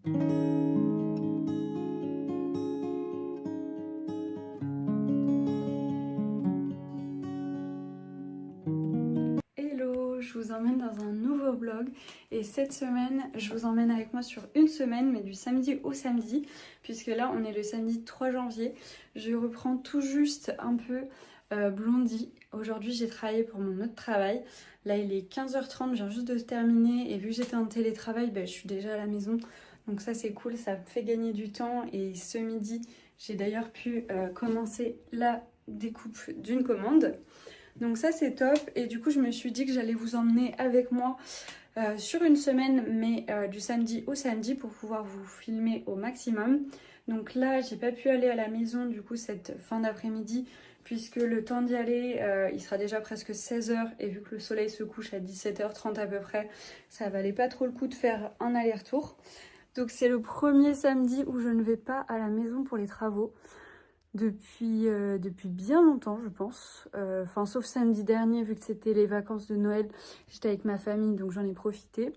Hello, je vous emmène dans un nouveau vlog et cette semaine je vous emmène avec moi sur une semaine mais du samedi au samedi puisque là on est le samedi 3 janvier. Je reprends tout juste un peu Blondie. Aujourd'hui j'ai travaillé pour mon autre travail. Là il est 15h30, je viens juste de terminer et vu que j'étais en télétravail, je suis déjà à la maison. Donc ça c'est cool, ça me fait gagner du temps et ce midi j'ai d'ailleurs pu commencer la découpe d'une commande. Donc ça c'est top et du coup je me suis dit que j'allais vous emmener avec moi sur une semaine mais du samedi au samedi pour pouvoir vous filmer au maximum. Donc là j'ai pas pu aller à la maison du coup cette fin d'après-midi puisque le temps d'y aller il sera déjà presque 16h et vu que le soleil se couche à 17h30 à peu près, ça valait pas trop le coup de faire un aller-retour. Donc c'est le premier samedi où je ne vais pas à la maison pour les travaux. Depuis bien longtemps je pense, enfin sauf samedi dernier vu que c'était les vacances de Noël, j'étais avec ma famille donc j'en ai profité.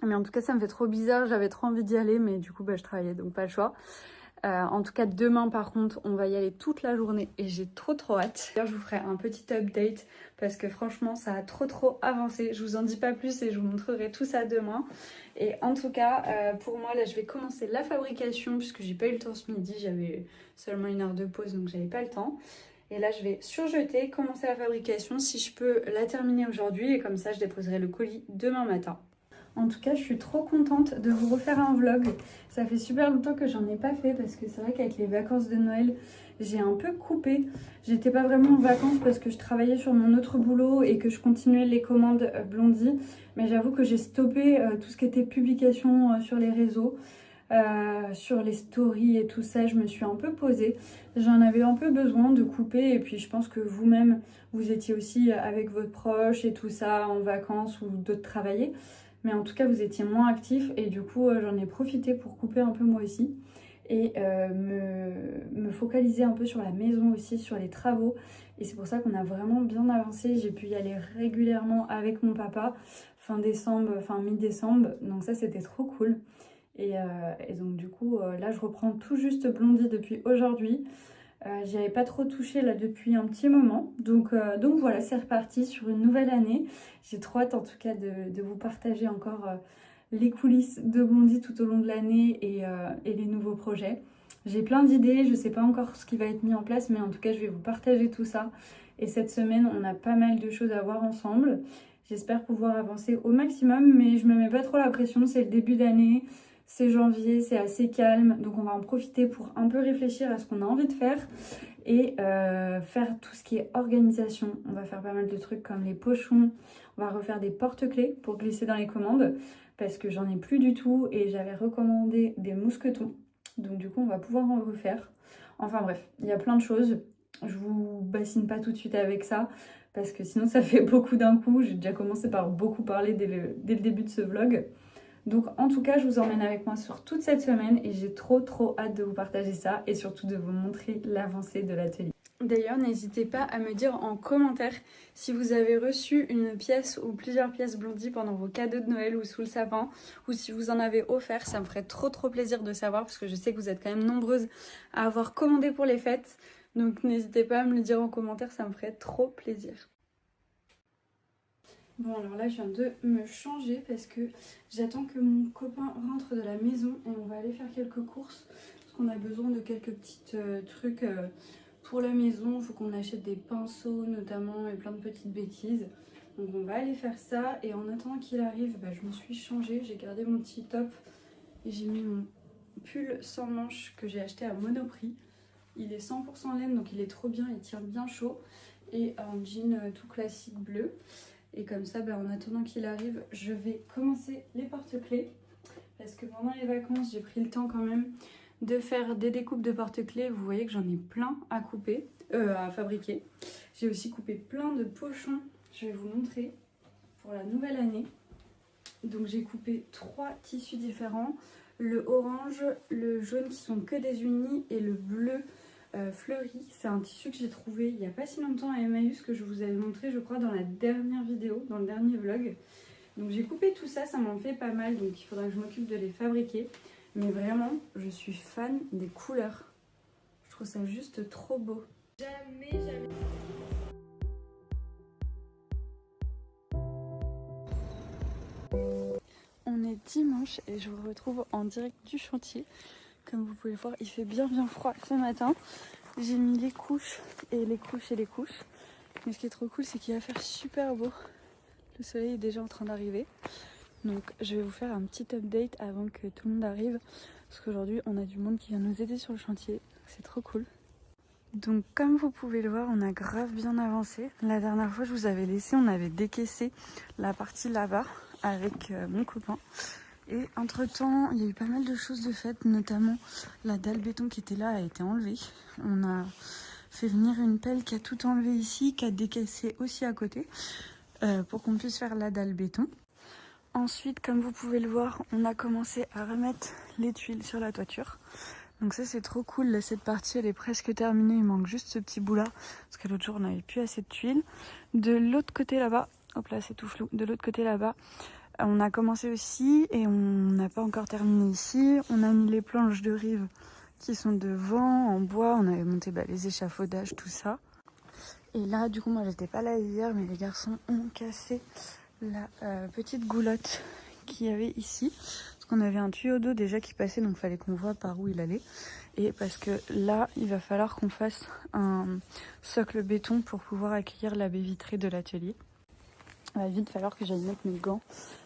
Mais en tout cas ça me fait trop bizarre, j'avais trop envie d'y aller mais du coup je travaillais donc pas le choix. En tout cas demain par contre on va y aller toute la journée et j'ai trop hâte. D'ailleurs je vous ferai un petit update parce que franchement ça a trop avancé. Je vous en dis pas plus et je vous montrerai tout ça demain. Et en tout cas pour moi là je vais commencer la fabrication puisque j'ai pas eu le temps ce midi, j'avais seulement 1 heure de pause donc j'avais pas le temps. Et là je vais surjeter, commencer la fabrication si je peux la terminer aujourd'hui et comme ça je déposerai le colis demain matin. En tout cas, je suis trop contente de vous refaire un vlog. Ça fait super longtemps que j'en ai pas fait parce que c'est vrai qu'avec les vacances de Noël, j'ai un peu coupé. J'étais pas vraiment en vacances parce que je travaillais sur mon autre boulot et que je continuais les commandes Blondie. Mais j'avoue que j'ai stoppé tout ce qui était publication sur les réseaux, sur les stories et tout ça. Je me suis un peu posée. J'en avais un peu besoin de couper et puis je pense que vous-même, vous étiez aussi avec votre proche et tout ça en vacances ou d'autres travailler. Mais en tout cas, vous étiez moins actifs et du coup, j'en ai profité pour couper un peu moi aussi. Et me focaliser un peu sur la maison aussi, sur les travaux. Et c'est pour ça qu'on a vraiment bien avancé. J'ai pu y aller régulièrement avec mon papa fin décembre, fin mi-décembre. Donc ça, c'était trop cool. Et donc du coup, là, je reprends tout juste Blondie depuis aujourd'hui. J'y avais pas trop touché là depuis un petit moment. Donc voilà, c'est reparti sur une nouvelle année. J'ai trop hâte en tout cas de vous partager encore les coulisses de Blondie tout au long de l'année et les nouveaux projets. J'ai plein d'idées, je sais pas encore ce qui va être mis en place, mais en tout cas je vais vous partager tout ça. Et cette semaine, on a pas mal de choses à voir ensemble. J'espère pouvoir avancer au maximum, mais je me mets pas trop la pression, c'est le début d'année. C'est janvier, c'est assez calme, donc on va en profiter pour un peu réfléchir à ce qu'on a envie de faire et faire tout ce qui est organisation. On va faire pas mal de trucs comme les pochons, on va refaire des porte-clés pour glisser dans les commandes parce que j'en ai plus du tout et j'avais recommandé des mousquetons. Donc du coup on va pouvoir en refaire. Enfin bref, il y a plein de choses. Je vous bassine pas tout de suite avec ça parce que sinon ça fait beaucoup d'un coup. J'ai déjà commencé par beaucoup parler dès le début de ce vlog. Donc en tout cas, je vous emmène avec moi sur toute cette semaine et j'ai trop hâte de vous partager ça et surtout de vous montrer l'avancée de l'atelier. D'ailleurs, n'hésitez pas à me dire en commentaire si vous avez reçu une pièce ou plusieurs pièces Blondie pendant vos cadeaux de Noël ou sous le sapin ou si vous en avez offert. Ça me ferait trop plaisir de savoir parce que je sais que vous êtes quand même nombreuses à avoir commandé pour les fêtes. Donc n'hésitez pas à me le dire en commentaire, ça me ferait trop plaisir. Bon alors là je viens de me changer parce que j'attends que mon copain rentre de la maison et on va aller faire quelques courses parce qu'on a besoin de quelques petits trucs pour la maison. Il faut qu'on achète des pinceaux notamment et plein de petites bêtises. Donc on va aller faire ça et en attendant qu'il arrive, je me suis changée. J'ai gardé mon petit top et j'ai mis mon pull sans manches que j'ai acheté à Monoprix. Il est 100% laine donc il est trop bien, il tient bien chaud et un jean tout classique bleu. Et comme ça, en attendant qu'il arrive, je vais commencer les porte-clés. Parce que pendant les vacances, j'ai pris le temps quand même de faire des découpes de porte-clés. Vous voyez que j'en ai plein à couper, à fabriquer. J'ai aussi coupé plein de pochons. Je vais vous montrer pour la nouvelle année. Donc j'ai coupé 3 tissus différents. Le orange, le jaune qui sont que des unis et le bleu fleuri. C'est un tissu que j'ai trouvé il n'y a pas si longtemps à Emmaüs que je vous avais montré je crois dans la dernière vidéo, dans le dernier vlog. Donc j'ai coupé tout ça, ça m'en fait pas mal, donc il faudra que je m'occupe de les fabriquer. Mais vraiment, je suis fan des couleurs. Je trouve ça juste trop beau. Jamais. On est dimanche et je vous retrouve en direct du chantier. Comme vous pouvez le voir, il fait bien froid ce matin. J'ai mis les couches et les couches et les couches. Mais ce qui est trop cool, c'est qu'il va faire super beau. Le soleil est déjà en train d'arriver. Donc je vais vous faire un petit update avant que tout le monde arrive. Parce qu'aujourd'hui, on a du monde qui vient nous aider sur le chantier. C'est trop cool. Donc comme vous pouvez le voir, on a grave bien avancé. La dernière fois, je vous avais laissé, on avait décaissé la partie là-bas avec mon copain. Et entre temps, il y a eu pas mal de choses de faites, notamment la dalle béton qui était là a été enlevée. On a fait venir une pelle qui a tout enlevé ici, qui a décaissé aussi à côté, pour qu'on puisse faire la dalle béton. Ensuite, comme vous pouvez le voir, on a commencé à remettre les tuiles sur la toiture. Donc ça c'est trop cool, là, cette partie elle est presque terminée, il manque juste ce petit bout là, parce que l'autre jour on n'avait plus assez de tuiles. De l'autre côté là-bas, hop là c'est tout flou, de l'autre côté là-bas, on a commencé aussi et on n'a pas encore terminé ici. On a mis les planches de rive qui sont devant, en bois, on avait monté les échafaudages, tout ça. Et là du coup moi j'étais pas là hier, mais les garçons ont cassé la petite goulotte qu'il y avait ici. Parce qu'on avait un tuyau d'eau déjà qui passait, donc il fallait qu'on voit par où il allait. Et parce que là, il va falloir qu'on fasse un socle béton pour pouvoir accueillir la baie vitrée de l'atelier. Il va vite falloir que j'aille mettre mes gants,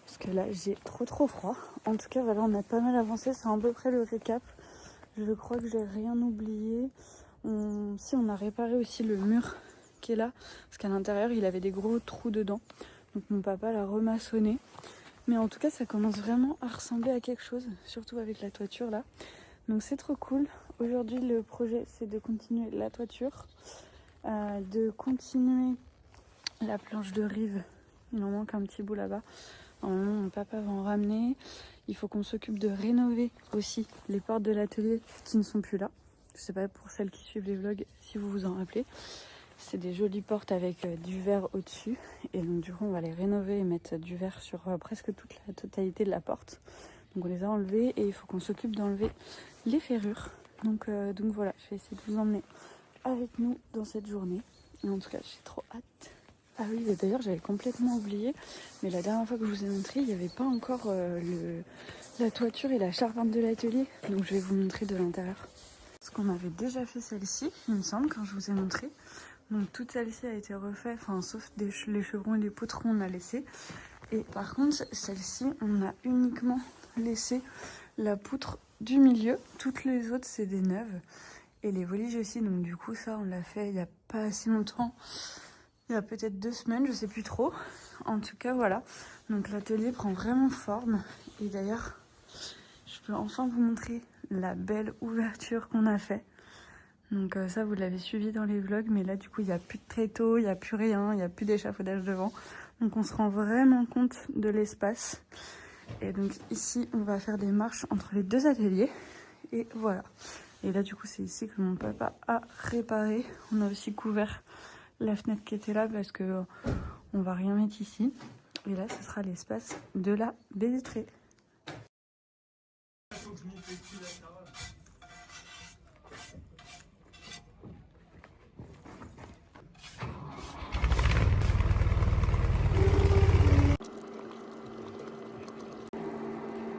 parce que là, j'ai trop froid. En tout cas, voilà, on a pas mal avancé, c'est à peu près le récap. Je crois que j'ai rien oublié. Si, on a réparé aussi le mur qui est là, parce qu'à l'intérieur, il avait des gros trous dedans. Donc mon papa l'a remaçonné. Mais en tout cas, ça commence vraiment à ressembler à quelque chose, surtout avec la toiture là. Donc c'est trop cool. Aujourd'hui, le projet, c'est de continuer la toiture, de continuer la planche de rive. Il en manque un petit bout là-bas. Normalement, mon papa va en ramener. Il faut qu'on s'occupe de rénover aussi les portes de l'atelier qui ne sont plus là. Je sais pas pour celles qui suivent les vlogs si vous vous en rappelez. C'est des jolies portes avec du verre au-dessus. Et donc du coup, on va les rénover et mettre du verre sur presque toute la totalité de la porte. Donc on les a enlevés et il faut qu'on s'occupe d'enlever les ferrures. Donc voilà, je vais essayer de vous emmener avec nous dans cette journée. Et en tout cas, j'ai trop hâte. Ah oui, d'ailleurs, j'avais complètement oublié. Mais la dernière fois que je vous ai montré, il n'y avait pas encore la toiture et la charpente de l'atelier. Donc je vais vous montrer de l'intérieur. Parce qu'on avait déjà fait celle-ci, il me semble, quand je vous ai montré. Donc toute celle-ci a été refaite, enfin sauf les chevrons et les poutrons on a laissé. Et par contre celle-ci on a uniquement laissé la poutre du milieu. Toutes les autres c'est des neuves. Et les voliges aussi, donc du coup ça on l'a fait il n'y a pas assez longtemps. Il y a peut-être 2 semaines, je sais plus trop. En tout cas voilà. Donc l'atelier prend vraiment forme. Et d'ailleurs je peux enfin vous montrer la belle ouverture qu'on a fait. Donc ça vous l'avez suivi dans les vlogs, mais là du coup il n'y a plus de tréteau, il n'y a plus rien, il n'y a plus d'échafaudage devant. Donc on se rend vraiment compte de l'espace. Et donc ici on va faire des marches entre les 2 ateliers. Et voilà. Et là du coup c'est ici que mon papa a réparé. On a aussi couvert la fenêtre qui était là parce que on va rien mettre ici. Et là ce sera l'espace de la baie vitrée.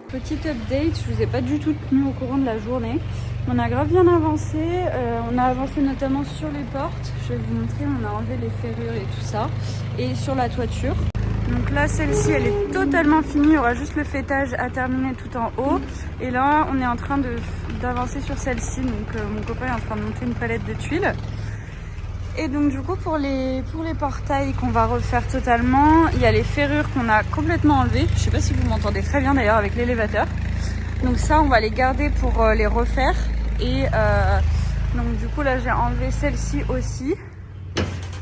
Petit update, je vous ai pas du tout tenu au courant de la journée. On a grave bien avancé, on a avancé notamment sur les portes. Je vais vous montrer, on a enlevé les ferrures et tout ça. Et sur la toiture. Donc là celle-ci elle est totalement finie, il y aura juste le fêtage à terminer tout en haut. Et là on est en train d'avancer sur celle-ci, donc mon copain est en train de monter une palette de tuiles. Et donc du coup pour les portails qu'on va refaire totalement, il y a les ferrures qu'on a complètement enlevées. Je sais pas si vous m'entendez très bien d'ailleurs avec l'élévateur. Donc ça on va les garder pour les refaire. Et donc du coup là j'ai enlevé celle-ci aussi.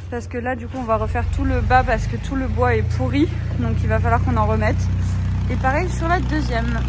Parce que là du coup on va refaire tout le bas parce que tout le bois est pourri. Donc il va falloir qu'on en remette. Et pareil sur la deuxième.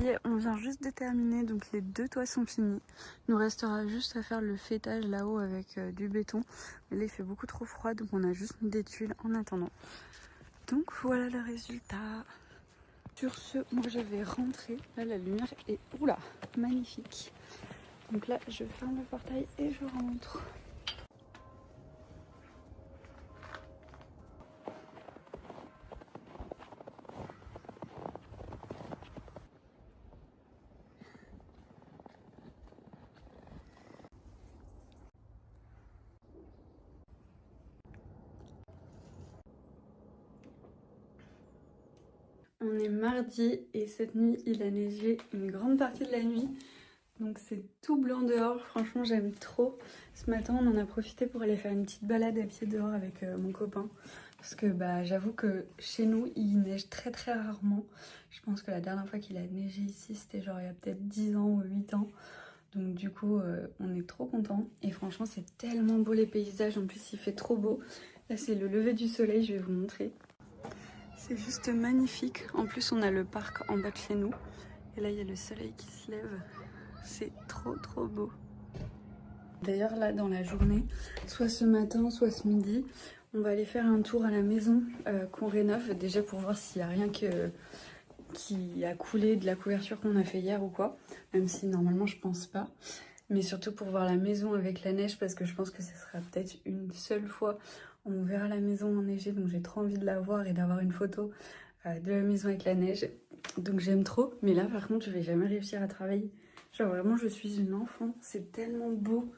y est, on vient juste de terminer, donc les 2 toits sont finis. Il nous restera juste à faire le fêtage là-haut avec du béton. Mais là il fait beaucoup trop froid, donc on a juste mis des tuiles en attendant. Donc voilà le résultat. Sur ce, moi je vais rentrer. Là la lumière est oula, magnifique. Donc là je ferme le portail et je rentre. On est mardi et cette nuit il a neigé une grande partie de la nuit. Donc c'est tout blanc dehors, franchement j'aime trop. Ce matin on en a profité pour aller faire une petite balade à pied dehors avec mon copain. Parce que j'avoue que chez nous il neige très très rarement. Je pense que la dernière fois qu'il a neigé ici c'était genre il y a peut-être 10 ans ou 8 ans. Donc du coup on est trop contents. Et franchement c'est tellement beau les paysages, en plus il fait trop beau. Là c'est le lever du soleil, je vais vous montrer. C'est juste magnifique. En plus on a le parc en bas de chez nous. Et là il y a le soleil qui se lève. C'est trop trop beau. D'ailleurs là dans la journée, soit ce matin, soit ce midi, on va aller faire un tour à la maison qu'on rénove. Déjà pour voir s'il n'y a rien qui a coulé de la couverture qu'on a fait hier ou quoi. Même si normalement je pense pas. Mais surtout pour voir la maison avec la neige parce que je pense que ce sera peut-être une seule fois où on verra la maison enneigée. Donc j'ai trop envie de la voir et d'avoir une photo de la maison avec la neige. Donc j'aime trop. Mais là par contre je vais jamais réussir à travailler. Genre vraiment je suis une enfant, c'est tellement beau,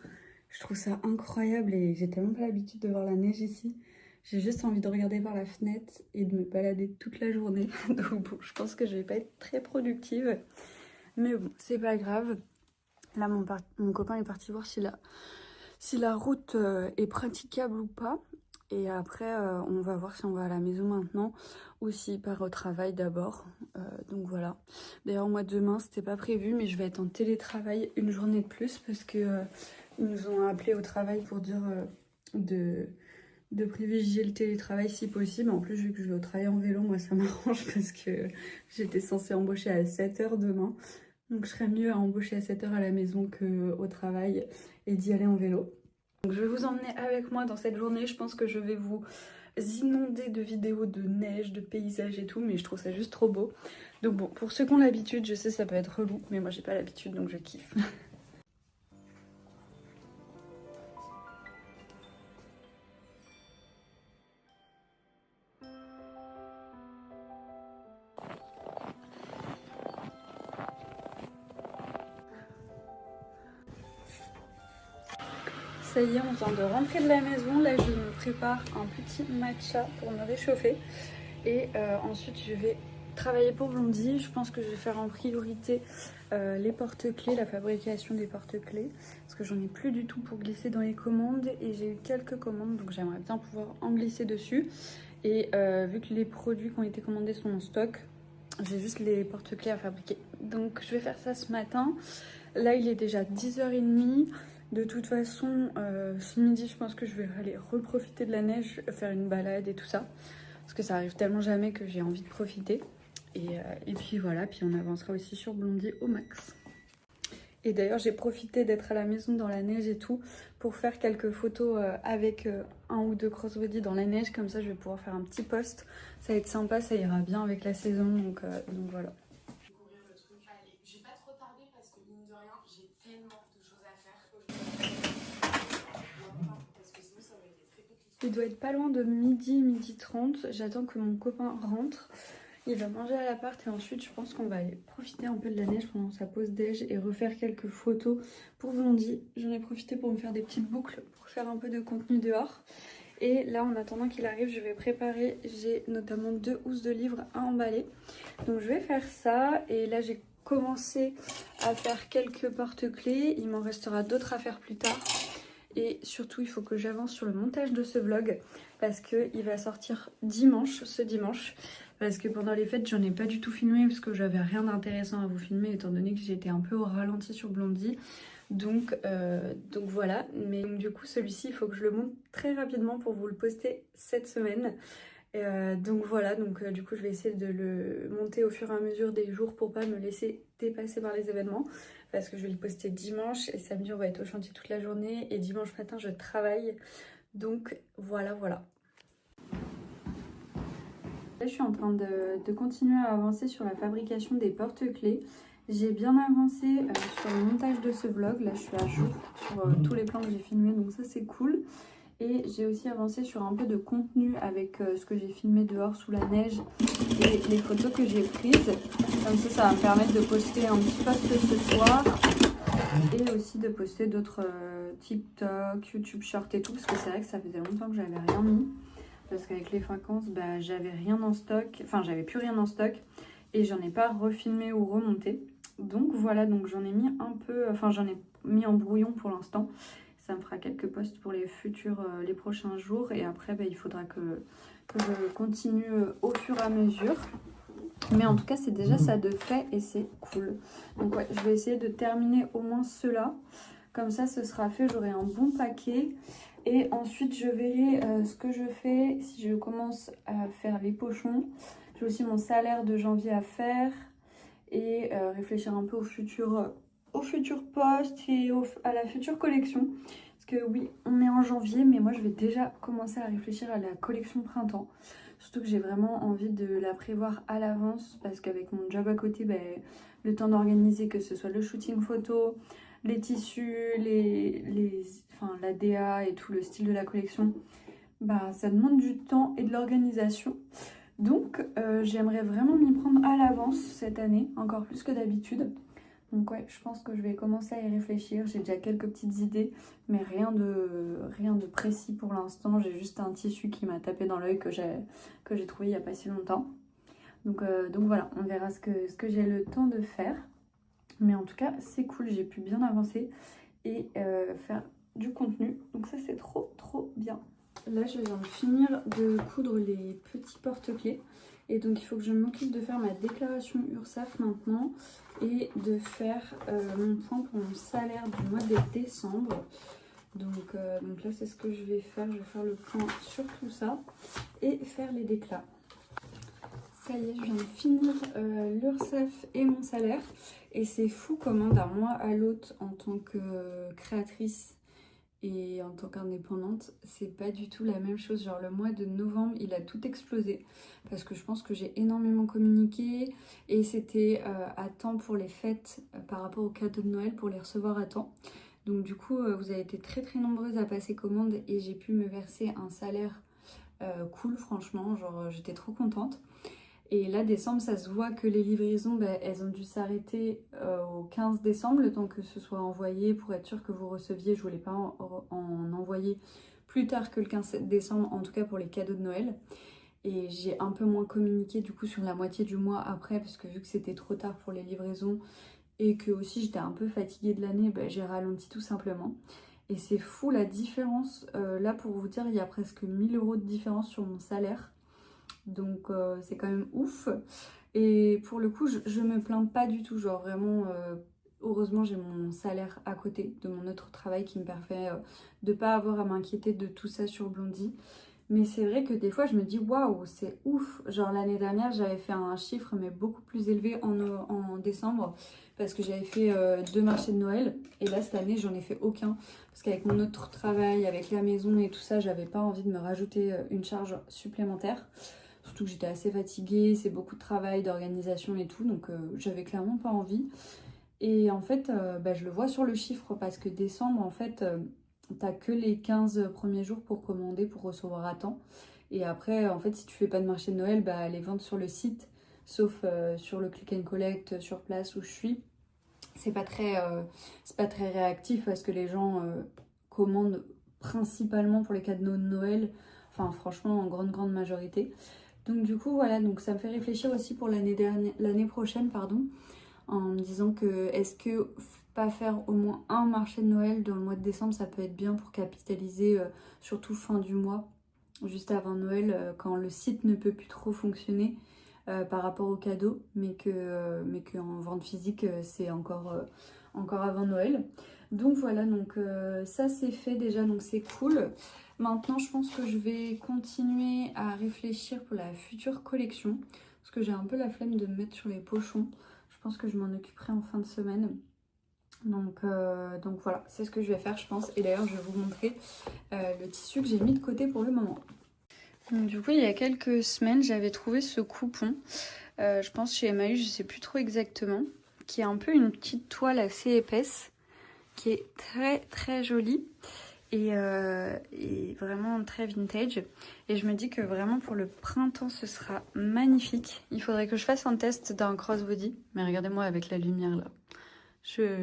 je trouve ça incroyable et j'ai tellement pas l'habitude de voir la neige ici. J'ai juste envie de regarder par la fenêtre et de me balader toute la journée. Donc bon, je pense que je vais pas être très productive. Mais bon, c'est pas grave. Là mon copain est parti voir si la route est praticable ou pas. Et après on va voir si on va à la maison maintenant ou s'il part au travail d'abord. Donc voilà. D'ailleurs moi demain c'était pas prévu mais je vais être en télétravail une journée de plus parce que ils nous ont appelé au travail pour dire de privilégier le télétravail si possible. En plus vu que je vais au travail en vélo, moi ça m'arrange parce que j'étais censée embaucher à 7 h demain. Donc je serais mieux à embaucher à 7 h à la maison qu'au travail et d'y aller en vélo. Donc je vais vous emmener avec moi dans cette journée. Je pense que je vais vous inonder de vidéos de neige, de paysages et tout, mais je trouve ça juste trop beau. Donc bon, pour ceux qui ont l'habitude, je sais ça peut être relou, mais moi j'ai pas l'habitude donc je kiffe. Ça y est, on vient de rentrer de la maison. Là, je me prépare un petit matcha pour me réchauffer. Et ensuite, je vais travailler pour Blondie. Je pense que je vais faire en priorité les porte-clés, la fabrication des porte-clés. Parce que j'en ai plus du tout pour glisser dans les commandes. Et j'ai eu quelques commandes, donc j'aimerais bien pouvoir en glisser dessus. Et vu que les produits qui ont été commandés sont en stock, j'ai juste les porte-clés à fabriquer. Donc je vais faire ça ce matin. Là, il est déjà 10 h 30. De toute façon, ce midi, je pense que je vais aller reprofiter de la neige, faire une balade et tout ça. Parce que ça arrive tellement jamais que j'ai envie de profiter. Et puis voilà, puis on avancera aussi sur Blondie au max. Et d'ailleurs, j'ai profité d'être à la maison dans la neige et tout pour faire quelques photos avec un ou deux crossbody dans la neige. Comme ça, je vais pouvoir faire un petit post. Ça va être sympa, ça ira bien avec la saison. Donc voilà. Découvrir le truc. Allez, j'ai pas trop tardé parce que mine de rien, j'ai tellement de choses à faire. Parce que sinon ça va être très compliqué. Il doit être pas loin de midi 30. J'attends que mon copain rentre. Il va manger à l'appart et ensuite je pense qu'on va aller profiter un peu de la neige pendant sa pause déj et refaire quelques photos pour Blondie. J'en ai profité pour me faire des petites boucles pour faire un peu de contenu dehors. Et là en attendant qu'il arrive je vais préparer, j'ai notamment 2 housses de livres à emballer. Donc je vais faire ça et là j'ai commencé à faire quelques porte-clés. Il m'en restera d'autres à faire plus tard. Et surtout il faut que j'avance sur le montage de ce vlog parce qu'il va sortir ce dimanche. Parce que pendant les fêtes j'en ai pas du tout filmé parce que j'avais rien d'intéressant à vous filmer étant donné que j'étais un peu au ralenti sur Blondie. Donc voilà, mais donc, du coup celui-ci il faut que je le monte très rapidement pour vous le poster cette semaine. Donc voilà, du coup je vais essayer de le monter au fur et à mesure des jours pour pas me laisser dépasser par les événements, parce que je vais le poster dimanche et samedi on va être au chantier toute la journée et dimanche matin je travaille, donc voilà. Là je suis en train de continuer à avancer sur la fabrication des porte-clés. J'ai bien avancé sur le montage de ce vlog, là je suis à jour sur tous les plans que j'ai filmés, donc ça c'est cool. Et j'ai aussi avancé sur un peu de contenu avec ce que j'ai filmé dehors sous la neige et les photos que j'ai prises. Comme ça va me permettre de poster un petit post ce soir et aussi de poster d'autres TikTok, YouTube Short et tout, parce que c'est vrai que ça faisait longtemps que j'avais rien mis. Parce qu'avec les vacances, j'avais rien en stock, enfin j'avais plus rien en stock et j'en ai pas refilmé ou remonté. Donc voilà, donc j'en ai mis un peu, enfin j'en ai mis en brouillon pour l'instant. Ça me fera quelques posts pour les les prochains jours. Et après, il faudra que je continue au fur et à mesure. Mais en tout cas, c'est déjà ça de fait et c'est cool. Donc ouais, je vais essayer de terminer au moins cela. Comme ça, ce sera fait. J'aurai un bon paquet. Et ensuite, je verrai ce que je fais si je commence à faire les pochons. J'ai aussi mon salaire de janvier à faire. Et réfléchir un peu au futur post et à la future collection. Parce que oui, on est en janvier, mais moi je vais déjà commencer à réfléchir à la collection printemps. Surtout que j'ai vraiment envie de la prévoir à l'avance, parce qu'avec mon job à côté, le temps d'organiser, que ce soit le shooting photo, les tissus, la DA et tout le style de la collection, ça demande du temps et de l'organisation. Donc j'aimerais vraiment m'y prendre à l'avance cette année, encore plus que d'habitude. Donc ouais, je pense que je vais commencer à y réfléchir. J'ai déjà quelques petites idées, mais rien de précis pour l'instant. J'ai juste un tissu qui m'a tapé dans l'œil que j'ai trouvé il n'y a pas si longtemps. Donc voilà, on verra ce que j'ai le temps de faire. Mais en tout cas, c'est cool, j'ai pu bien avancer et faire du contenu. Donc ça, c'est trop bien. Là, je viens de finir de coudre les petits porte-clés. Et donc, il faut que je m'occupe de faire ma déclaration URSSAF maintenant et de faire mon point pour mon salaire du mois de décembre. Donc là, c'est ce que je vais faire. Je vais faire le point sur tout ça et faire les déclats. Ça y est, je viens de finir l'URSSAF et mon salaire. Et c'est fou comment d'un mois à l'autre, en tant que créatrice et en tant qu'indépendante, c'est pas du tout la même chose. Genre le mois de novembre, il a tout explosé parce que je pense que j'ai énormément communiqué et c'était à temps pour les fêtes par rapport aux cadeaux de Noël pour les recevoir à temps. Donc du coup, vous avez été très nombreuses à passer commande et j'ai pu me verser un salaire cool franchement, genre j'étais trop contente. Et là, décembre, ça se voit que les livraisons, elles ont dû s'arrêter au 15 décembre, le temps que ce soit envoyé pour être sûr que vous receviez. Je voulais pas en envoyer plus tard que le 15 décembre, en tout cas pour les cadeaux de Noël. Et j'ai un peu moins communiqué du coup sur la moitié du mois après, parce que vu que c'était trop tard pour les livraisons et que aussi j'étais un peu fatiguée de l'année, j'ai ralenti tout simplement. Et c'est fou la différence. Là, pour vous dire, il y a presque 1000 € de différence sur mon salaire. Donc c'est quand même ouf. Et pour le coup, je me plains pas du tout. Genre vraiment, heureusement, j'ai mon salaire à côté de mon autre travail qui me permet de pas avoir à m'inquiéter de tout ça sur Blondie. Mais c'est vrai que des fois, je me dis waouh, c'est ouf. Genre l'année dernière, j'avais fait un chiffre mais beaucoup plus élevé en décembre parce que j'avais fait 2 marchés de Noël. Et là, cette année, j'en ai fait aucun. Parce qu'avec mon autre travail, avec la maison et tout ça, j'avais pas envie de me rajouter une charge supplémentaire. Surtout que j'étais assez fatiguée, c'est beaucoup de travail, d'organisation et tout, donc j'avais clairement pas envie. Et en fait, je le vois sur le chiffre parce que décembre, en fait, t'as que les 15 premiers jours pour commander, pour recevoir à temps. Et après, en fait, si tu fais pas de marché de Noël, les ventes sur le site, sauf sur le click and collect sur place où je suis, c'est pas très réactif parce que les gens commandent principalement pour les cadeaux de Noël, enfin franchement en grande majorité. Donc du coup voilà, donc ça me fait réfléchir aussi pour l'année prochaine, pardon, en me disant que est-ce que pas faire au moins un marché de Noël dans le mois de décembre, ça peut être bien pour capitaliser, surtout fin du mois, juste avant Noël, quand le site ne peut plus trop fonctionner par rapport aux cadeaux, mais que en vente physique c'est encore avant Noël. Donc voilà, donc ça c'est fait déjà, donc c'est cool. Maintenant je pense que je vais continuer à réfléchir pour la future collection. Parce que j'ai un peu la flemme de me mettre sur les pochons. Je pense que je m'en occuperai en fin de semaine. Donc voilà, c'est ce que je vais faire je pense. Et d'ailleurs je vais vous montrer le tissu que j'ai mis de côté pour le moment. Donc, du coup il y a quelques semaines j'avais trouvé ce coupon. Je pense chez Emmaüs, je sais plus trop exactement. Qui est un peu une petite toile assez épaisse. Qui est très très jolie. Et vraiment très vintage. Et je me dis que vraiment pour le printemps ce sera magnifique. Il faudrait que je fasse un test d'un crossbody. Mais regardez-moi avec la lumière là.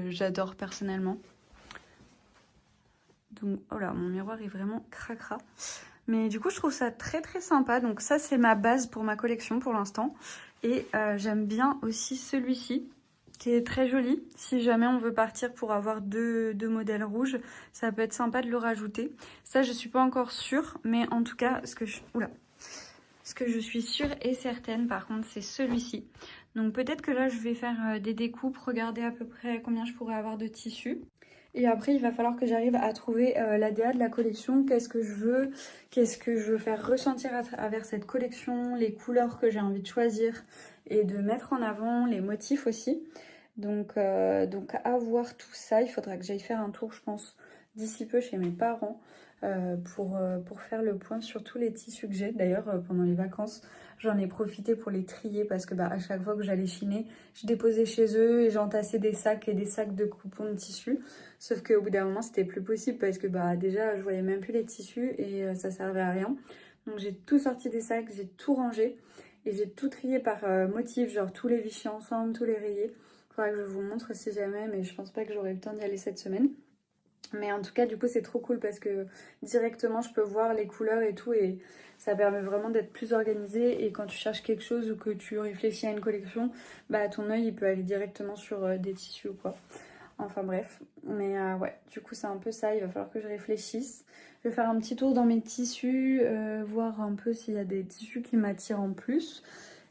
J'adore personnellement. Donc oh là, mon miroir est vraiment cracra. Mais du coup je trouve ça très très sympa. Donc ça c'est ma base pour ma collection pour l'instant. Et j'aime bien aussi celui-ci qui est très joli. Si jamais on veut partir pour avoir deux modèles rouges, ça peut être sympa de le rajouter. Ça je suis pas encore sûre. Mais en tout cas ce que je suis sûre et certaine par contre c'est celui-ci. Donc peut-être que là je vais faire des découpes, regarder à peu près combien je pourrais avoir de tissu. Et après il va falloir que j'arrive à trouver l'ADA de la collection, qu'est-ce que je veux faire ressentir à travers cette collection, les couleurs que j'ai envie de choisir et de mettre en avant, les motifs aussi. Donc à voir tout ça, il faudra que j'aille faire un tour je pense d'ici peu chez mes parents. Pour faire le point sur tous les tissus que j'ai. D'ailleurs, pendant les vacances, j'en ai profité pour les trier parce que à chaque fois que j'allais chiner, je déposais chez eux et j'entassais des sacs et des sacs de coupons de tissus. Sauf qu'au bout d'un moment, c'était plus possible parce que déjà, je voyais même plus les tissus et ça servait à rien. Donc j'ai tout sorti des sacs, j'ai tout rangé et j'ai tout trié par motif, genre tous les Vichy ensemble, tous les rayés. Il faudra que je vous montre si jamais, mais je pense pas que j'aurai le temps d'y aller cette semaine. Mais en tout cas du coup c'est trop cool parce que directement je peux voir les couleurs et tout et ça permet vraiment d'être plus organisé. Et quand tu cherches quelque chose ou que tu réfléchis à une collection, ton œil il peut aller directement sur des tissus ou quoi. Enfin bref, mais ouais, du coup c'est un peu ça, il va falloir que je réfléchisse. Je vais faire un petit tour dans mes tissus, voir un peu s'il y a des tissus qui m'attirent en plus.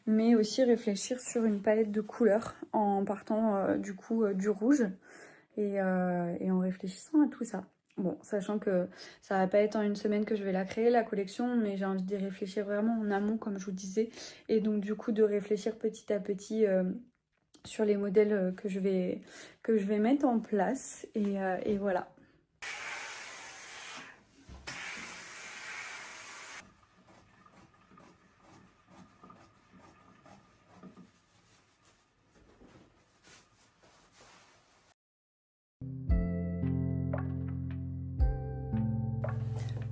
Mais aussi réfléchir sur une palette de couleurs en partant du coup du rouge. Et en réfléchissant à tout ça. Bon, sachant que ça va pas être en une semaine que je vais la créer, la collection, mais j'ai envie d'y réfléchir vraiment en amont, comme je vous disais. Et donc, du coup, de réfléchir petit à petit sur les modèles que je vais mettre en place. Et voilà.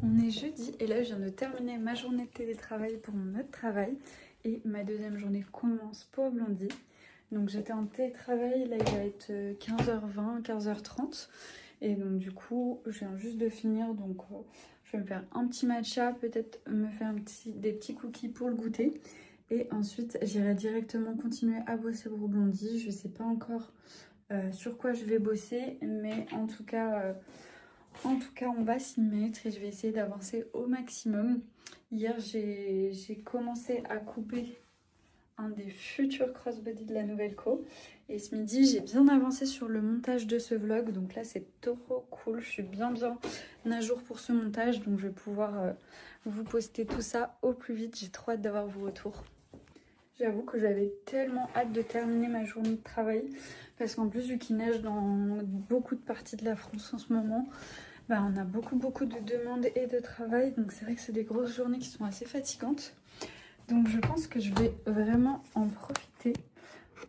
On est jeudi et là je viens de terminer ma journée de télétravail pour mon autre travail et ma deuxième journée commence pour Blondie. Donc j'étais en télétravail, là il va être 15h20, 15h30 et donc du coup je viens juste de finir, donc je vais me faire un petit matcha, peut-être me faire des petits cookies pour le goûter et ensuite j'irai directement continuer à bosser pour Blondie. Je sais pas encore sur quoi je vais bosser, mais en tout cas on va s'y mettre et je vais essayer d'avancer au maximum. Hier, j'ai commencé à couper un des futurs crossbody de la nouvelle co. Et ce midi, j'ai bien avancé sur le montage de ce vlog. Donc là, c'est trop cool. Je suis bien à jour pour ce montage. Donc je vais pouvoir vous poster tout ça au plus vite. J'ai trop hâte d'avoir vos retours. J'avoue que j'avais tellement hâte de terminer ma journée de travail. Parce qu'en plus, vu qu'il neige dans beaucoup de parties de la France en ce moment, on a beaucoup de demandes et de travail. Donc c'est vrai que c'est des grosses journées qui sont assez fatigantes. Donc je pense que je vais vraiment en profiter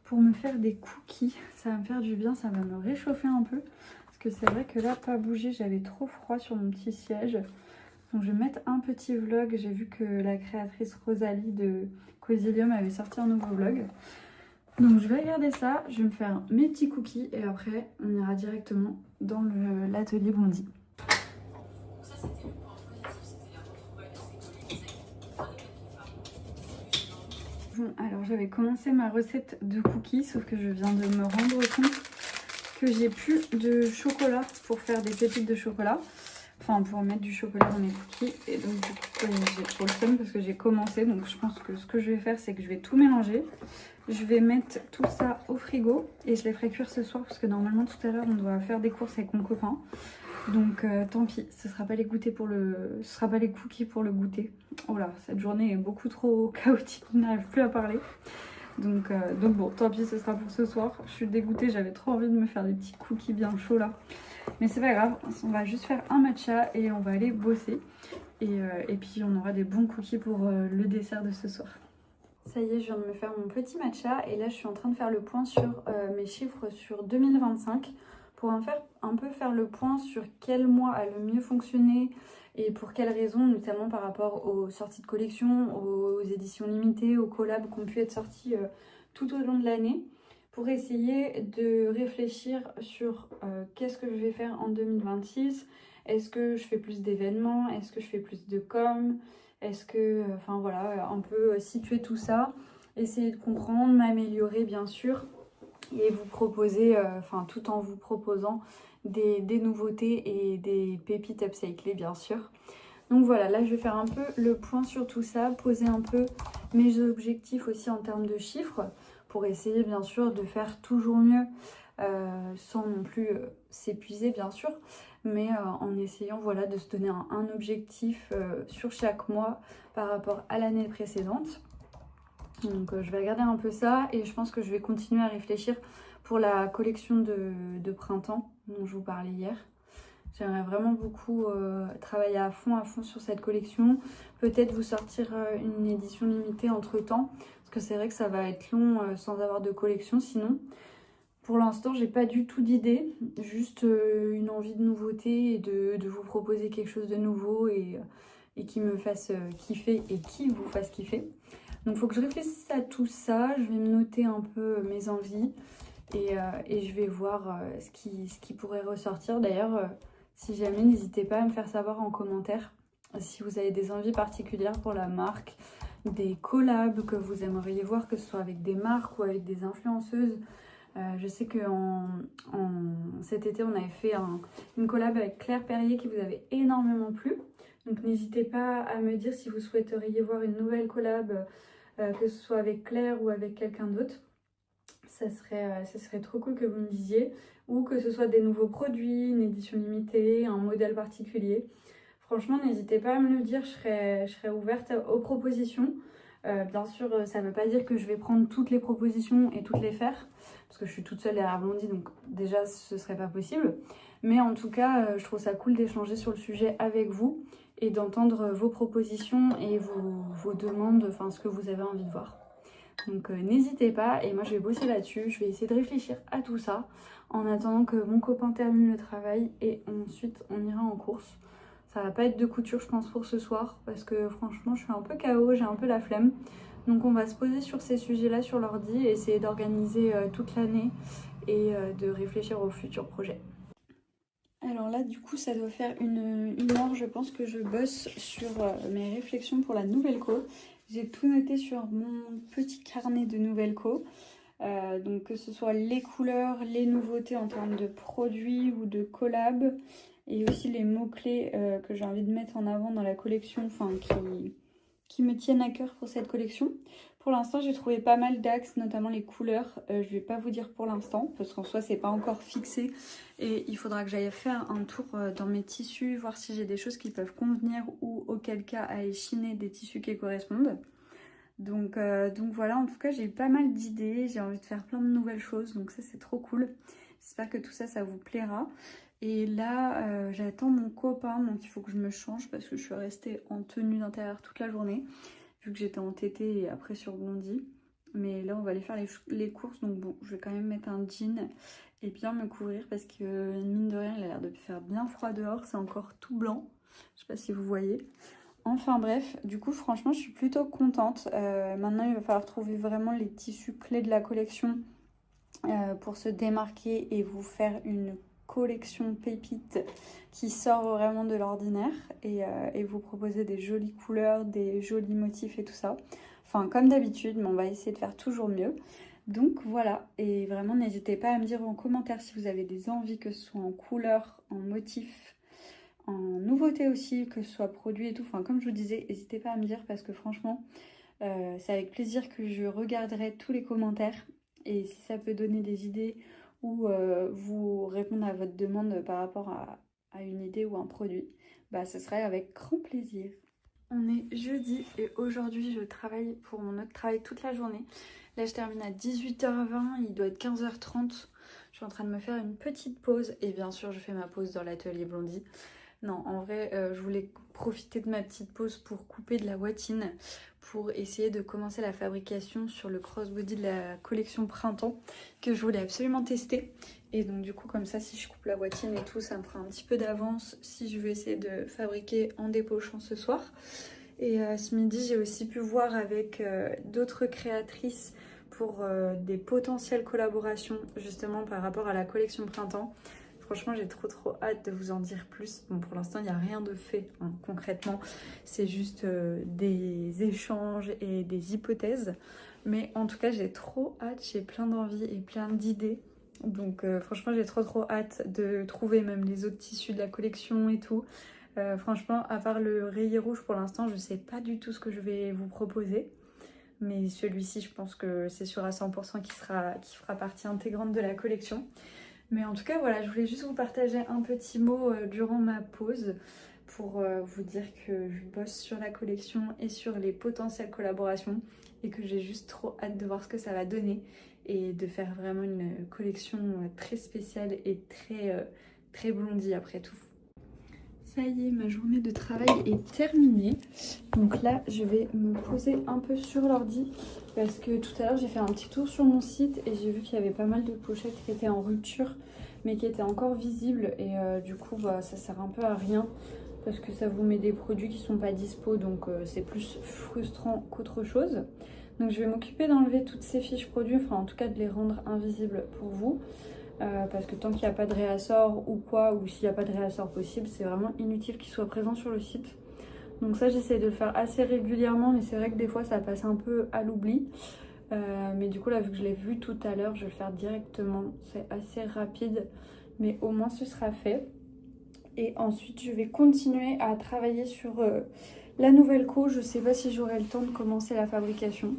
pour me faire des cookies. Ça va me faire du bien, ça va me réchauffer un peu. Parce que c'est vrai que là, pas bouger, j'avais trop froid sur mon petit siège. Donc je vais mettre un petit vlog. J'ai vu que la créatrice Rosalie de Cosilium avait sorti un nouveau vlog. Donc je vais regarder ça, je vais me faire mes petits cookies et après on ira directement dans l'atelier Blondie. Bon, alors j'avais commencé ma recette de cookies, sauf que je viens de me rendre compte que j'ai plus de chocolat pour faire des pépites de chocolat. Enfin, pour mettre du chocolat dans mes cookies. Et donc, du coup, j'ai trop le seum parce que j'ai commencé. Donc, je pense que ce que je vais faire, c'est que je vais tout mélanger. Je vais mettre tout ça au frigo et je les ferai cuire ce soir parce que normalement, tout à l'heure, on doit faire des courses avec mon copain. Donc, tant pis, ce sera pas les cookies pour le goûter. Oh là, cette journée est beaucoup trop chaotique, je n'arrive plus à parler. Donc bon, tant pis, ce sera pour ce soir. Je suis dégoûtée, j'avais trop envie de me faire des petits cookies bien chauds là. Mais c'est pas grave, on va juste faire un matcha et on va aller bosser. Et puis on aura des bons cookies pour le dessert de ce soir. Ça y est, je viens de me faire mon petit matcha et là je suis en train de faire le point sur mes chiffres sur 2025 pour un peu faire le point sur quel mois a le mieux fonctionné et pour quelles raisons, notamment par rapport aux sorties de collection, aux éditions limitées, aux collabs qui ont pu être sortis tout au long de l'année, pour essayer de réfléchir sur qu'est-ce que je vais faire en 2026. Est-ce que je fais plus d'événements? Est-ce que je fais plus de com? Est-ce que, enfin voilà, un peu situer tout ça, essayer de comprendre, m'améliorer bien sûr, et vous proposer, tout en vous proposant des nouveautés et des pépites upcyclées bien sûr. Donc voilà, là je vais faire un peu le point sur tout ça, poser un peu mes objectifs aussi en termes de chiffres, pour essayer bien sûr de faire toujours mieux, sans non plus s'épuiser bien sûr, mais en essayant voilà, de se donner un objectif sur chaque mois par rapport à l'année précédente. Donc je vais regarder un peu ça et je pense que je vais continuer à réfléchir pour la collection de printemps dont je vous parlais hier. J'aimerais vraiment beaucoup travailler à fond sur cette collection. Peut-être vous sortir une édition limitée entre temps, parce que c'est vrai que ça va être long sans avoir de collection sinon. Pour l'instant, j'ai pas du tout d'idée, juste une envie de nouveauté et de vous proposer quelque chose de nouveau et qui me fasse kiffer et qui vous fasse kiffer. Donc il faut que je réfléchisse à tout ça, je vais me noter un peu mes envies et je vais voir ce qui pourrait ressortir. D'ailleurs, si jamais, n'hésitez pas à me faire savoir en commentaire si vous avez des envies particulières pour la marque, des collabs que vous aimeriez voir, que ce soit avec des marques ou avec des influenceuses. Je sais que cet été, on avait fait une collab avec Claire Perrier qui vous avait énormément plu. Donc n'hésitez pas à me dire si vous souhaiteriez voir une nouvelle collab, que ce soit avec Claire ou avec quelqu'un d'autre. Ça serait trop cool que vous me disiez. Ou que ce soit des nouveaux produits, une édition limitée, un modèle particulier. Franchement, n'hésitez pas à me le dire, je serais ouverte aux propositions. Bien sûr, ça ne veut pas dire que je vais prendre toutes les propositions et toutes les faire, parce que je suis toute seule derrière Blondie, donc déjà ce serait pas possible. Mais en tout cas, je trouve ça cool d'échanger sur le sujet avec vous et d'entendre vos propositions et vos demandes, enfin ce que vous avez envie de voir. Donc n'hésitez pas, et moi je vais bosser là-dessus, je vais essayer de réfléchir à tout ça en attendant que mon copain termine le travail et ensuite on ira en course. Ça va pas être de couture je pense pour ce soir parce que franchement je suis un peu KO, j'ai un peu la flemme. Donc on va se poser sur ces sujets-là sur l'ordi et essayer d'organiser toute l'année et de réfléchir aux futurs projets. Alors là du coup ça doit faire une heure je pense que je bosse sur mes réflexions pour la nouvelle co. J'ai tout noté sur mon petit carnet de nouvelles co. Donc que ce soit les couleurs, les nouveautés en termes de produits ou de collab, et aussi les mots-clés que j'ai envie de mettre en avant dans la collection, enfin qui me tiennent à cœur pour cette collection. Pour l'instant, j'ai trouvé pas mal d'axes, notamment les couleurs. Je vais pas vous dire pour l'instant, parce qu'en soi, c'est pas encore fixé. Et il faudra que j'aille faire un tour dans mes tissus, voir si j'ai des choses qui peuvent convenir ou auquel cas aller chiner des tissus qui correspondent. Donc voilà, en tout cas, j'ai eu pas mal d'idées. J'ai envie de faire plein de nouvelles choses, donc ça, c'est trop cool. J'espère que tout ça, ça vous plaira. Et là, j'attends mon copain, donc il faut que je me change parce que je suis restée en tenue d'intérieur toute la journée, vu que j'étais en TT et après sur Blondie. Mais là, on va aller faire les courses, donc bon, je vais quand même mettre un jean et bien me couvrir parce que mine de rien, il a l'air de faire bien froid dehors, c'est encore tout blanc. Je sais pas si vous voyez. Enfin bref, du coup, franchement, je suis plutôt contente. Maintenant, il va falloir trouver vraiment les tissus clés de la collection pour se démarquer et vous faire une collection pépite qui sort vraiment de l'ordinaire et vous proposer des jolies couleurs, des jolis motifs et tout ça. Enfin, comme d'habitude, mais on va essayer de faire toujours mieux. Donc voilà, et vraiment n'hésitez pas à me dire en commentaire si vous avez des envies, que ce soit en couleurs, en motifs, en nouveauté aussi, que ce soit produit et tout. Enfin, comme je vous disais, n'hésitez pas à me dire parce que franchement, c'est avec plaisir que je regarderai tous les commentaires. Et si ça peut donner des idées ou vous répondre à votre demande par rapport à une idée ou un produit, bah ce serait avec grand plaisir. On est jeudi et aujourd'hui je travaille pour mon autre travail toute la journée. Là je termine à 18h20, il doit être 15h30. Je suis en train de me faire une petite pause et bien sûr je fais ma pause dans l'atelier Blondie. Non, en vrai, je voulais profiter de ma petite pause pour couper de la watine, pour essayer de commencer la fabrication sur le crossbody de la collection printemps que je voulais absolument tester. Et donc du coup, comme ça, si je coupe la watine et tout, ça me fera un petit peu d'avance si je vais essayer de fabriquer en dépochant ce soir. Et ce midi, j'ai aussi pu voir avec d'autres créatrices pour des potentielles collaborations justement par rapport à la collection printemps. Franchement, j'ai trop hâte de vous en dire plus. Bon, pour l'instant, il n'y a rien de fait, hein, concrètement. C'est juste des échanges et des hypothèses. Mais en tout cas, j'ai trop hâte. J'ai plein d'envies et plein d'idées. Donc franchement, j'ai trop hâte de trouver même les autres tissus de la collection et tout. Franchement, à part le rayé rouge, pour l'instant, je ne sais pas du tout ce que je vais vous proposer. Mais celui-ci, je pense que c'est sûr à 100% qui fera partie intégrante de la collection. Mais en tout cas, voilà, je voulais juste vous partager un petit mot durant ma pause pour vous dire que je bosse sur la collection et sur les potentielles collaborations et que j'ai juste trop hâte de voir ce que ça va donner et de faire vraiment une collection très spéciale et très blondie après tout. Ça y est, ma journée de travail est terminée. Donc là, je vais me poser un peu sur l'ordi parce que tout à l'heure, j'ai fait un petit tour sur mon site et j'ai vu qu'il y avait pas mal de pochettes qui étaient en rupture mais qui étaient encore visibles. Et du coup, bah, ça sert un peu à rien parce que ça vous met des produits qui sont pas dispo. Donc c'est plus frustrant qu'autre chose. Donc je vais m'occuper d'enlever toutes ces fiches produits, enfin en tout cas de les rendre invisibles pour vous. Parce que tant qu'il n'y a pas de réassort ou quoi, ou s'il n'y a pas de réassort possible, c'est vraiment inutile qu'il soit présent sur le site. Donc ça, j'essaie de le faire assez régulièrement, mais c'est vrai que des fois ça passe un peu à l'oubli. Mais du coup là, vu que je l'ai vu tout à l'heure, je vais le faire directement. C'est assez rapide, mais au moins ce sera fait. Et ensuite, je vais continuer à travailler sur la nouvelle co. Je sais pas si j'aurai le temps de commencer la fabrication.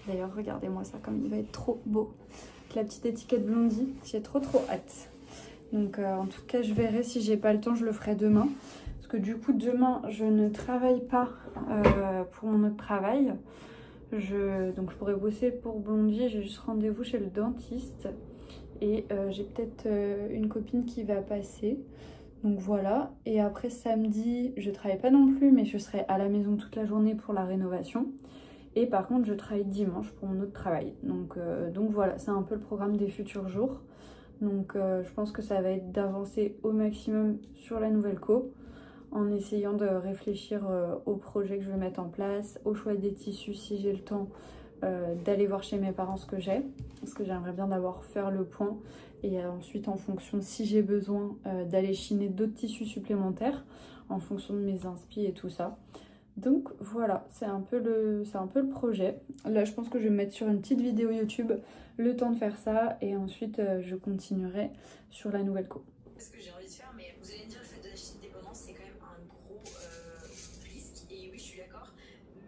D'ailleurs, regardez-moi ça, comme il va être trop beau. La petite étiquette Blondie, j'ai trop hâte. Donc en tout cas, je verrai si j'ai pas le temps, je le ferai demain. Parce que du coup, demain, je ne travaille pas pour mon autre travail. Donc je pourrais bosser pour Blondie, j'ai juste rendez-vous chez le dentiste. Et j'ai peut-être une copine qui va passer. Donc voilà. Et après samedi, je travaille pas non plus, mais je serai à la maison toute la journée pour la rénovation. Et par contre, je travaille dimanche pour mon autre travail. Donc voilà, c'est un peu le programme des futurs jours. Donc je pense que ça va être d'avancer au maximum sur la nouvelle co, en essayant de réfléchir au projet que je vais mettre en place, au choix des tissus si j'ai le temps, d'aller voir chez mes parents ce que j'ai. Parce que j'aimerais bien d'abord faire le point. Et ensuite, en fonction, si j'ai besoin, d'aller chiner d'autres tissus supplémentaires, en fonction de mes inspi et tout ça. Donc voilà, c'est un peu le projet. Là, je pense que je vais me mettre sur une petite vidéo YouTube, le temps de faire ça, et ensuite je continuerai sur la nouvelle co. C'est ce que j'ai envie de faire, mais vous allez me dire, le fait d'acheter une dépendance, c'est quand même un gros risque, et oui, je suis d'accord,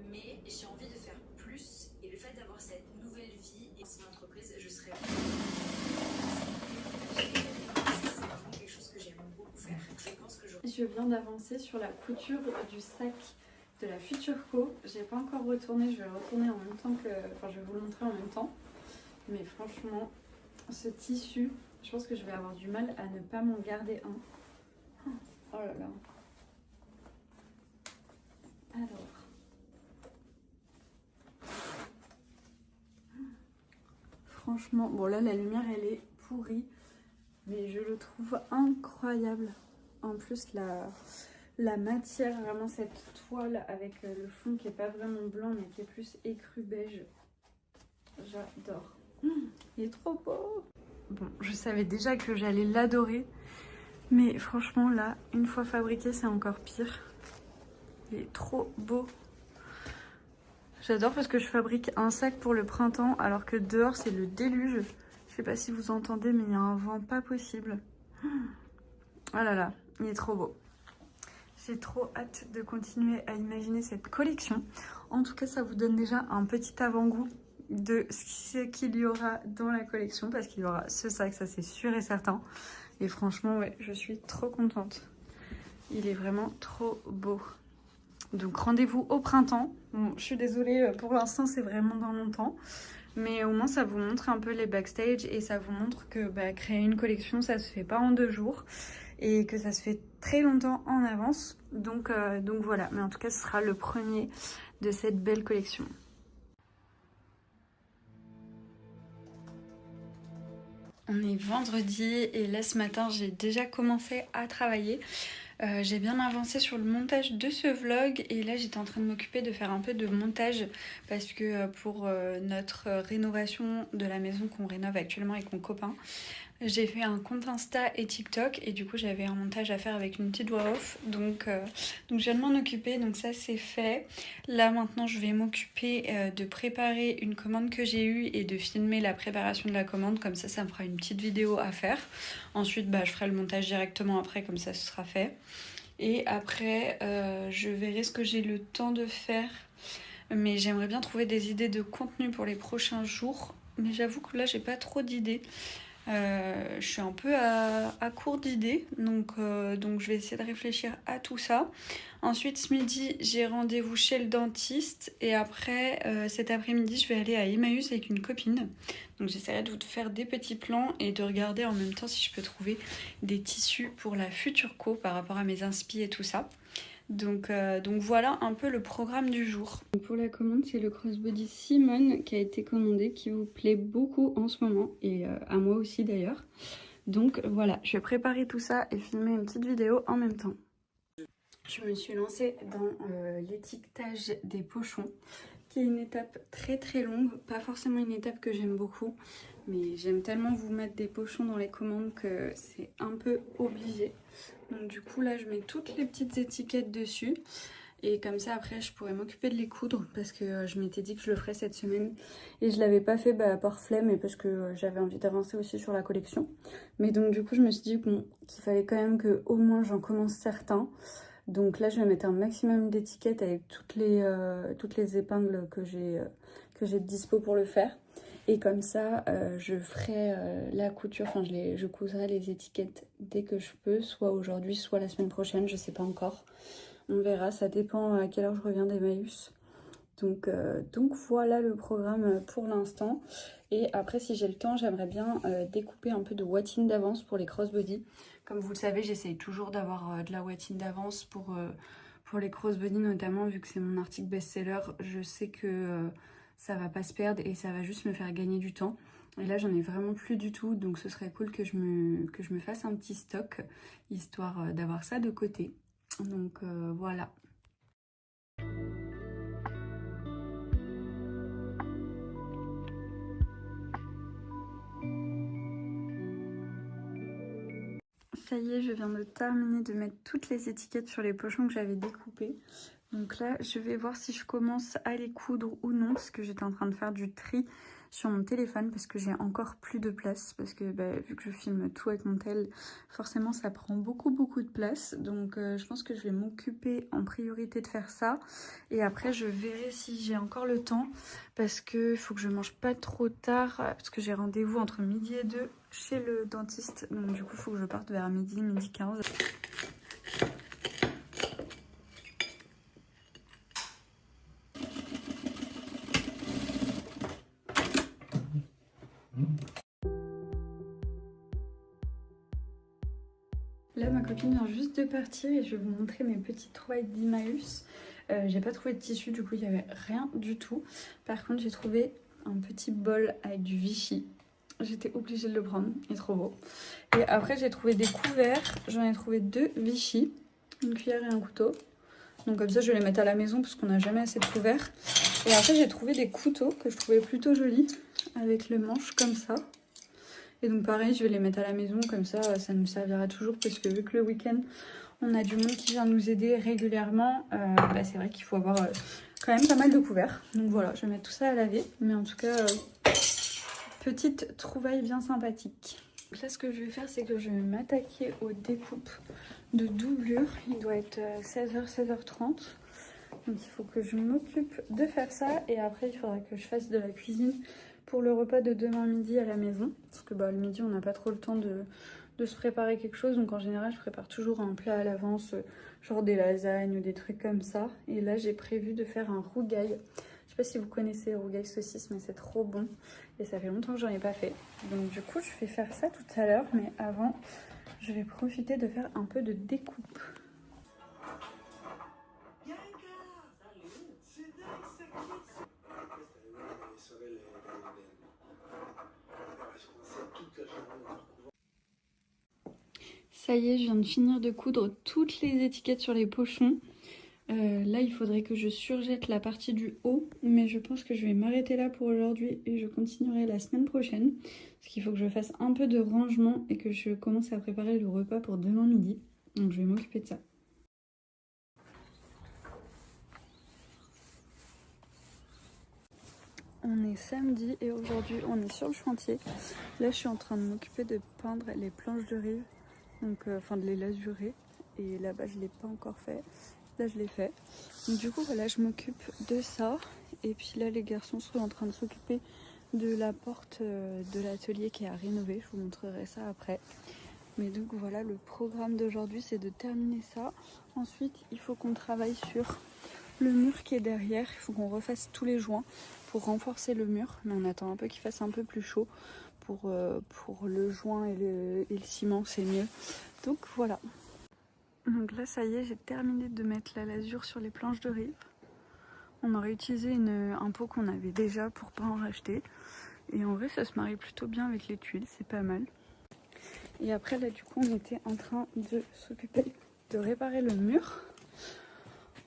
mais j'ai envie de faire plus, et le fait d'avoir cette nouvelle vie et cette entreprise, je serai... C'est vraiment quelque chose que j'aime beaucoup faire. Je pense que je viens d'avancer sur la couture du sac de la Future Co. J'ai pas encore retourné, je vais le retourner en même temps que... Enfin, je vais vous le montrer en même temps. Mais franchement, ce tissu, je pense que je vais avoir du mal à ne pas m'en garder un. Oh là là. Alors. Franchement, bon là la lumière elle est pourrie. Mais je le trouve incroyable. En plus la matière, vraiment cette toile avec le fond qui est pas vraiment blanc mais qui est plus écru beige. J'adore. Il est trop beau. Bon, je savais déjà que j'allais l'adorer. Mais franchement là, une fois fabriqué, c'est encore pire. Il est trop beau. J'adore parce que je fabrique un sac pour le printemps alors que dehors c'est le déluge. Je sais pas si vous entendez mais il y a un vent pas possible. Oh là là, il est trop beau. J'ai trop hâte de continuer à imaginer cette collection. En tout cas, ça vous donne déjà un petit avant-goût de ce qu'il y aura dans la collection, parce qu'il y aura ce sac, ça c'est sûr et certain. Et franchement, ouais, je suis trop contente. Il est vraiment trop beau. Donc rendez-vous au printemps. Bon, je suis désolée, pour l'instant c'est vraiment dans longtemps. Mais au moins ça vous montre un peu les backstage et ça vous montre que créer une collection ça se fait pas en 2 jours. Et que ça se fait très longtemps en avance. Donc voilà, mais en tout cas ce sera le premier de cette belle collection. On est vendredi et là ce matin j'ai déjà commencé à travailler. J'ai bien avancé sur le montage de ce vlog et là j'étais en train de m'occuper de faire un peu de montage parce que pour notre rénovation de la maison qu'on rénove actuellement avec mon copain, j'ai fait un compte Insta et TikTok et du coup j'avais un montage à faire avec une petite voix off, donc je viens de m'en occuper, donc ça c'est fait. Là maintenant je vais m'occuper de préparer une commande que j'ai eue et de filmer la préparation de la commande, comme ça me fera une petite vidéo à faire. Ensuite je ferai le montage directement après, comme ça ce sera fait. Et après je verrai ce que j'ai le temps de faire, mais j'aimerais bien trouver des idées de contenu pour les prochains jours, mais j'avoue que là j'ai pas trop d'idées. Je suis un peu à court d'idées, donc je vais essayer de réfléchir à tout ça. Ensuite ce midi j'ai rendez-vous chez le dentiste et après cet après-midi je vais aller à Emmaüs avec une copine. Donc j'essaierai de vous faire des petits plans et de regarder en même temps si je peux trouver des tissus pour la future co par rapport à mes inspi et tout ça. Donc voilà un peu le programme du jour. Pour la commande, c'est le crossbody Simone qui a été commandé, qui vous plaît beaucoup en ce moment et à moi aussi d'ailleurs. Donc voilà, je vais préparer tout ça et filmer une petite vidéo en même temps. Je me suis lancée dans l'étiquetage des pochons, qui est une étape très très longue, pas forcément une étape que j'aime beaucoup, mais j'aime tellement vous mettre des pochons dans les commandes que c'est un peu obligé. Donc du coup là je mets toutes les petites étiquettes dessus et comme ça après je pourrais m'occuper de les coudre, parce que je m'étais dit que je le ferais cette semaine et je l'avais pas fait par flemme et parce que j'avais envie d'avancer aussi sur la collection. Mais donc du coup je me suis dit qu'il fallait quand même que au moins j'en commence certains. Donc là je vais mettre un maximum d'étiquettes avec toutes les épingles que j'ai dispo pour le faire. Et comme ça, je ferai la couture, enfin je coudrai les étiquettes dès que je peux, soit aujourd'hui, soit la semaine prochaine, je sais pas encore. On verra, ça dépend à quelle heure je reviens d'Emmaüs. Donc voilà le programme pour l'instant. Et après, si j'ai le temps, j'aimerais bien découper un peu de watting d'avance pour les crossbody. Comme vous le savez, j'essaye toujours d'avoir de la watting d'avance pour les crossbody notamment, vu que c'est mon article best-seller. Je sais que ça va pas se perdre et ça va juste me faire gagner du temps. Et là j'en ai vraiment plus du tout, donc ce serait cool que je me fasse un petit stock, histoire d'avoir ça de côté. Donc voilà. Ça y est, je viens de terminer de mettre toutes les étiquettes sur les pochons que j'avais découpés. Donc là, je vais voir si je commence à les coudre ou non, parce que j'étais en train de faire du tri sur mon téléphone, parce que j'ai encore plus de place, parce que vu que je filme tout avec mon tel, forcément ça prend beaucoup de place. Donc je pense que je vais m'occuper en priorité de faire ça. Et après, je verrai si j'ai encore le temps, parce qu'il faut que je mange pas trop tard, parce que j'ai rendez-vous entre midi et 2 chez le dentiste. Donc du coup, il faut que je parte vers midi 15. Là ma copine vient juste de partir et je vais vous montrer mes petites trouvailles d'Emmaüs. J'ai pas trouvé de tissu, du coup il n'y avait rien du tout. Par contre j'ai trouvé un petit bol avec du Vichy. J'étais obligée de le prendre, il est trop beau. Et après j'ai trouvé des couverts, j'en ai trouvé 2 Vichy, une cuillère et un couteau. Donc comme ça je vais les mettre à la maison parce qu'on n'a jamais assez de couverts. Et après j'ai trouvé des couteaux que je trouvais plutôt jolis, avec le manche comme ça. Et donc pareil, je vais les mettre à la maison, comme ça nous servira toujours, parce que vu que le week-end, on a du monde qui vient nous aider régulièrement, c'est vrai qu'il faut avoir quand même pas mal de couverts. Donc voilà, je vais mettre tout ça à laver, mais en tout cas, petite trouvaille bien sympathique. Donc là, ce que je vais faire, c'est que je vais m'attaquer aux découpes de doublure. Il doit être 16h, 16h30. Donc il faut que je m'occupe de faire ça. Et après, il faudra que je fasse de la cuisine pour le repas de demain midi à la maison. Parce que le midi, on n'a pas trop le temps de se préparer quelque chose. Donc en général, je prépare toujours un plat à l'avance, genre des lasagnes ou des trucs comme ça. Et là, j'ai prévu de faire un rougail. Je sais pas si vous connaissez rougail saucisse, mais c'est trop bon. Et ça fait longtemps que j'en ai pas fait. Donc du coup, je vais faire ça tout à l'heure. Mais avant, je vais profiter de faire un peu de découpe. Ça y est, je viens de finir de coudre toutes les étiquettes sur les pochons. Là, il faudrait que je surjette la partie du haut, mais je pense que je vais m'arrêter là pour aujourd'hui et je continuerai la semaine prochaine. Parce qu'il faut que je fasse un peu de rangement et que je commence à préparer le repas pour demain midi. Donc je vais m'occuper de ça. On est samedi et aujourd'hui on est sur le chantier. Là, je suis en train de m'occuper de peindre les planches de rive. Donc, enfin de les lazurer, et là-bas je l'ai pas encore fait, là je l'ai fait. Donc du coup voilà, je m'occupe de ça, et puis là les garçons sont en train de s'occuper de la porte de l'atelier qui est à rénover. Je vous montrerai ça après. Mais donc voilà, le programme d'aujourd'hui c'est de terminer ça. Ensuite il faut qu'on travaille sur le mur qui est derrière, il faut qu'on refasse tous les joints pour renforcer le mur, mais on attend un peu qu'il fasse un peu plus chaud. Pour le joint et le ciment, c'est mieux. Donc voilà. Donc là, ça y est, j'ai terminé de mettre la lasure sur les planches de rive. On aurait utilisé un pot qu'on avait déjà pour pas en racheter. Et en vrai, ça se marie plutôt bien avec les tuiles, c'est pas mal. Et après, là, du coup, on était en train de s'occuper de réparer le mur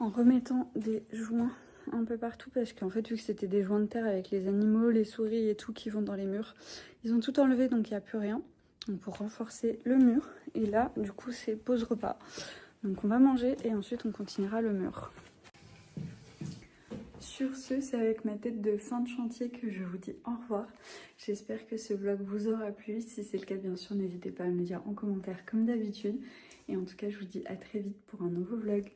en remettant des joints un peu partout, parce qu'en fait, vu que c'était des joints de terre avec les animaux, les souris et tout qui vont dans les murs, ils ont tout enlevé, donc il n'y a plus rien. Donc pour renforcer le mur, et là du coup c'est pause repas. Donc on va manger et ensuite on continuera le mur. Sur ce, c'est avec ma tête de fin de chantier que je vous dis au revoir. J'espère que ce vlog vous aura plu. Si c'est le cas, bien sûr, n'hésitez pas à me le dire en commentaire comme d'habitude. Et en tout cas, je vous dis à très vite pour un nouveau vlog.